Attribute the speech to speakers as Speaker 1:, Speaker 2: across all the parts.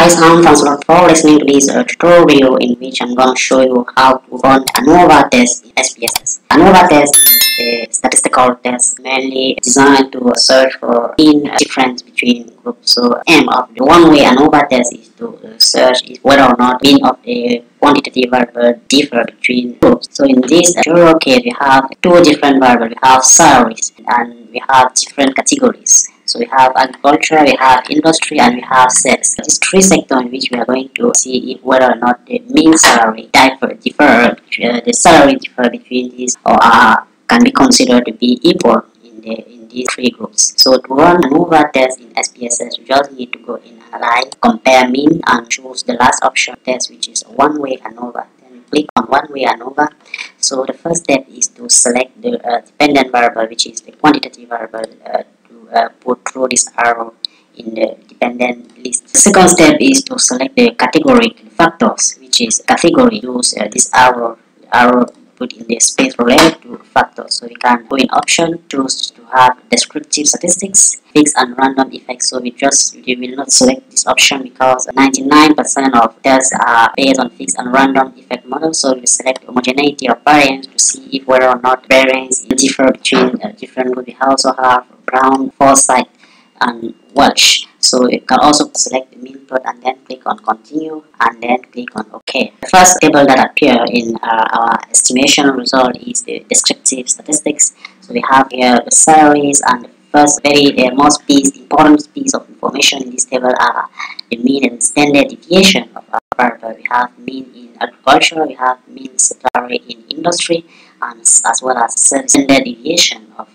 Speaker 1: guys, thanks a lot for listening to this tutorial video in which I'm going to show you how to run ANOVA test in SPSS. ANOVA test is a statistical test mainly designed to search for mean difference between groups. So aim of the one-way ANOVA test is to search whether or not mean of the quantitative variable differ between groups. So in this tutorial case, we have two different variables. We have salaries and we have different categories. So we have agriculture, we have industry, and we have sales. These three sectors in which we are going to see if whether or not the mean salary the salary differ between these or can be considered to be equal in these three groups. So to run an ANOVA test in SPSS, you just need to go in Analyze, Compare Mean, and choose the last option test, which is one-way ANOVA. Then click on one-way ANOVA. So the first step is to select the dependent variable, which is the quantitative variable. Put through this arrow in the dependent list. The second step is to select the category factors, which is category. Use this arrow put in the space related to factors. So we can go in option, choose to have descriptive statistics, fixed and random effects. So we will not select this option because 99% of tests are based on fixed and random effect models. So we select homogeneity of variance to see if whether or not variance differ between different groups. We also have Brown, Forsyth, and Welsh. So you can also select the mean plot and then click on continue and then click on OK. The first table that appears in our estimation result is the descriptive statistics. So we have here the salaries, and the first most important piece of information in this table are the mean and standard deviation of our variable. We have mean in agriculture, we have mean salary in industry, and as well as standard deviation of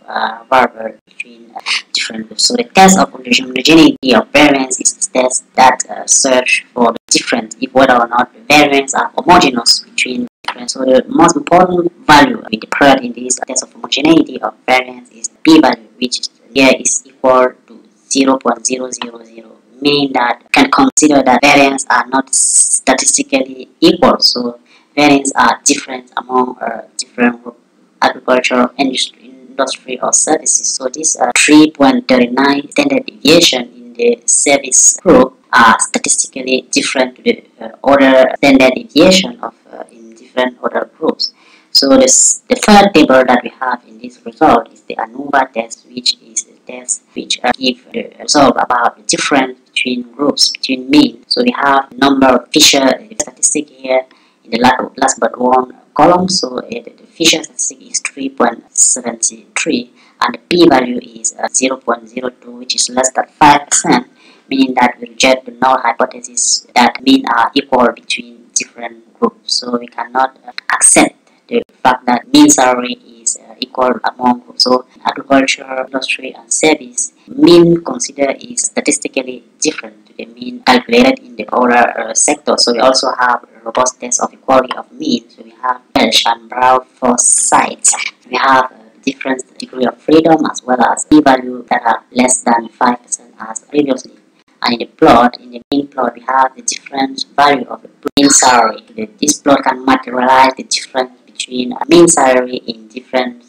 Speaker 1: variable between different groups. So the test of homogeneity of variance is the test that search for the difference, if whether or not the variance are homogeneous between different. So the most important value we declared in this test of homogeneity of variance is the p-value, which here is equal to 0.000, meaning that you can consider that variance are not statistically equal. So variance are different among different groups, agriculture, industry or services. So this 3.39 standard deviation in the service group are statistically different to the other standard deviation of in different other groups. So the third table that we have in this result is the ANOVA test, which is the test which give the result about the difference between groups, between mean. So we have number of Fisher statistic here in the last but one column. So the Fisher statistic is 3.73 and the p-value is 0.02, which is less than 5%, meaning that we reject the null hypothesis that mean are equal between different groups. So we cannot accept the fact that mean salary is equal among groups. So in agriculture, industry, and service, mean considered is statistically different to the mean calculated in the other sectors. So we also have a robust test of equality of mean. So we have Welsh and Brown for sites. We have different degree of freedom as well as p-value that are less than 5% as previously. And in the mean plot, we have the different value of the mean salary. This plot can materialize the difference between mean salary in different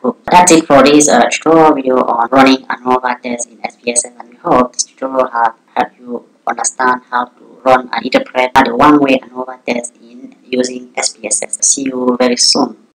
Speaker 1: groups. That's it for this tutorial video on running ANOVA test in SPSS, and we hope this tutorial has helped you understand how to run and interpret the one-way ANOVA test in using SPSS. See you very soon.